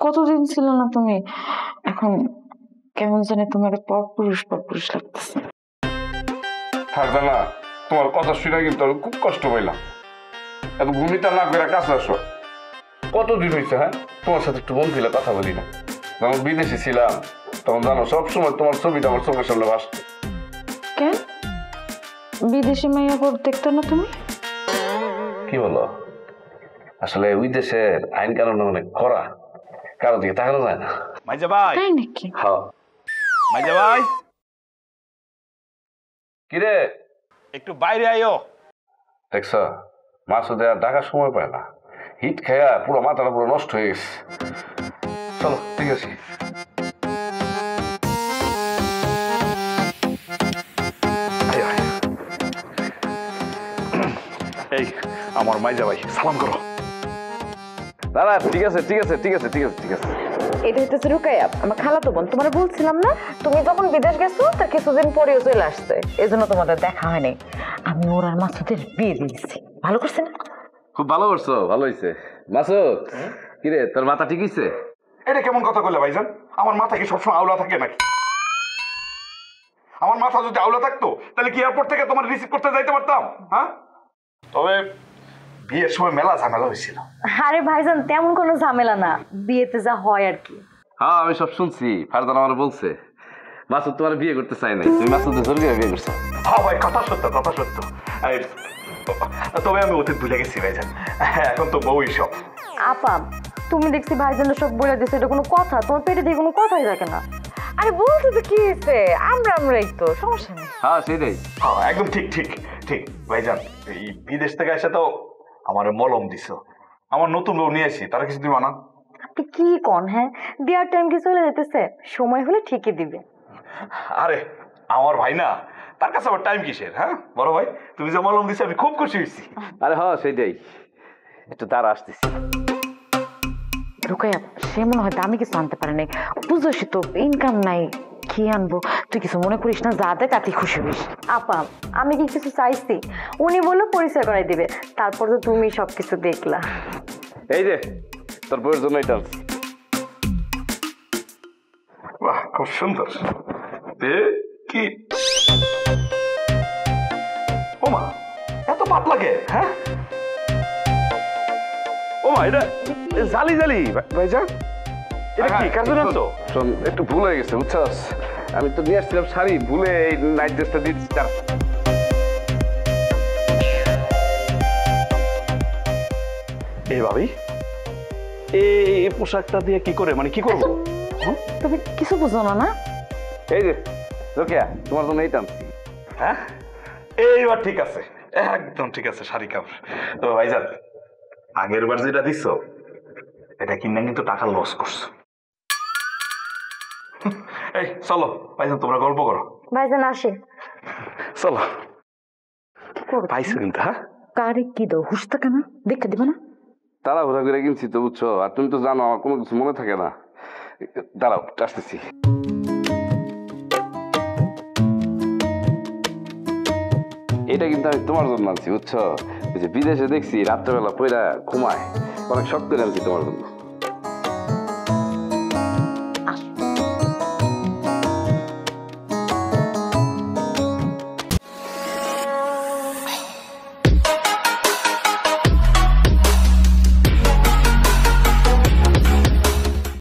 কতদিন ছিল না তুমি, এখন কেমন জানি তোমার পরপুরুষ লাগতেছে। ফারজানা, তোমার কথা শুনে কিন্তু আমি খুব কষ্ট পাইলাম। এত ভূমিটা না করে কাছে আসো। কতদিন হয়েছে হ্যাঁ তোমার সাথে একটু মন খুলে কথা বলি না। যখন বিদেশে ছিলাম তখন জানো সবসময় তোমার ছবিটা আমার চোখের সামনে ভাসতো। কেন বিদেশি মাইয়া পর দেখতে না তুমি? কি বলো? আসলে ওই দেশের আইন কানুন অনেক কড়া, কারো দিকে তাকানো যায় না। মাইজা ভাই, তাই নাকি? হ্যাঁ। মাইজা ভাই কিরে একটু বাইরে আইও। দেখছ মাসুদে আর ডাকার সময় পায় না, হিট খেয়া পুরো মাথাটা পুরো নষ্ট হয়ে গেছে। চলো ঠিক আছে। এই আমার মাইজা ভাই, সালাম করো। দাদা ঠিক আছে ঠিক আছে ঠিক আছে ঠিক আছে ঠিক আছে। এটা হচ্ছে রুকাইয়া, আমার খালাতো বোন। তোমার বলছিলাম না তুমি যখন বিদেশ গেছো তার কিছুদিন পরেও চলে আসছে, এই জন্য তোমাদের দেখা হয়নি। আমি ওর আর মাসুদের বিয়ে দিয়েছি। ভালো করছে না? খুব ভালো করছো, ভালো হয়েছে। মাসুদ কিরে তোর মাথা ঠিক হয়েছে? এটা কেমন কথা কইলে ভাইজান? আমার মাথা কি সবসময় আওলা থাকে নাকি? আমার মাথা যদি আওলা থাকতো তাহলে কি এয়ারপোর্ট থেকে তোমার রিসিভ করতে যাইতে পারতাম? হ্যাঁ, তবে বিয়ের সময় মেলা ঝামেলা হয়েছিল। আরে ভাইজান তেমন কোনো ঝামেলা না, বিয়েতে যা হয় আর কি। হ্যাঁ আমি সব শুনছি, ফারজানা আমার বলছে মাসুদ তোমার বিয়ে করতে চাই নাই, তুমি মাসুদের জোর করে বিয়ে করছো। হ্যাঁ ভাই, কথা সত্য কথা সত্য। তবে আমি অতীত ভুলে গেছি ভাইজান, এখন তো বউই সব। আপা তুমি দেখছি ভাইজানরা সব বলে দিচ্ছে, এটা কোনো কথা? তোমার পেটে দিয়ে কোনো কথাই থাকে না। আরে বলতে তো কি হয়েছে, আমরাই তো, সমস্যা নেই। হ্যাঁ সেটাই। হ্যাঁ একদম ঠিক ঠিক ঠিক ভাইজান। এই বিদেশ থেকে এসে তো আমার মলম দিছ, আমার নতুন বউ নিয়ে আসি, তারা কিছু দিবা না? আপনি কি কন? হ্যাঁ, দেওয়ার টাইম কি চলে যেতেছে, সময় হলে ঠিকই দিবে। আরে আমার ভাই না, তার কাছে আবার টাইম কিসের? হ্যাঁ বড় ভাই, তুমি যে মলম দিছো আমি খুব খুশি হয়েছি। আরে হ্যাঁ সেটাই, একটু তারা আসতেছি। রুকাইয়া সে মনে হয় দামি কিছু আনতে পারে নাই, বুঝোস তো ইনকাম নাই, কি আনবো? তুই কিছু মনে করিস না, যা দেয় তাতেই খুশি হইস। আপা আমি কি কিছু চাইছি? উনি বললো পরিচয় করাই দিবে, তারপর তো তুমি সবকিছু দেখলা। এই যে তোর বউয়ের জন্য এটা আনছি। বাহ খুব সুন্দর। কি ওমা, এত পাতলা কে? হ্যাঁ ওমা, এটা জালি জালি ভাইজান, এটা কি কাজ জানতো? শোন একটু ভুল হয়ে গেছে বুঝছস, আমি তো নিয়ে আসছিলাম শাড়ি, ভুলে এই নাইট ড্রেসটা দিচ্ছি। এই ভাবি এই পোশাকটা দিয়ে কি করে, মানে কি করবো? তুমি কিছু বুঝো না? না এই যে রোকেয়া তোমার জন্য এইটা আনছি। হ্যাঁ এইবার ঠিক আছে, একদম ঠিক আছে শাড়ি কাপড়। তো ভাইজান আগের বার যেটা দিচ্ছ এটা কিনে কিন্তু টাকা লস করছো। এই চলো ভাইজান, তোমরা গল্প করো। ভাইজান আসে। চলো। পাইছো কিন্তু। হ্যাঁ কারে কি দো হুশ থাকে না, দেখে দিবে না? তাড়াহুড়া করে কিনছি তো বুঝছো, আর তুমি তো জানো আমার কোনো কিছু মনে থাকে না। দাঁড়াও আসতেছি। এটা কিন্তু আমি তোমার জন্য আনছি বুঝছো, ওই যে বিদেশে দেখছি রাত্রেবেলা পয়রা ঘুমায়, অনেক শক্ত আনছি তোমার জন্য।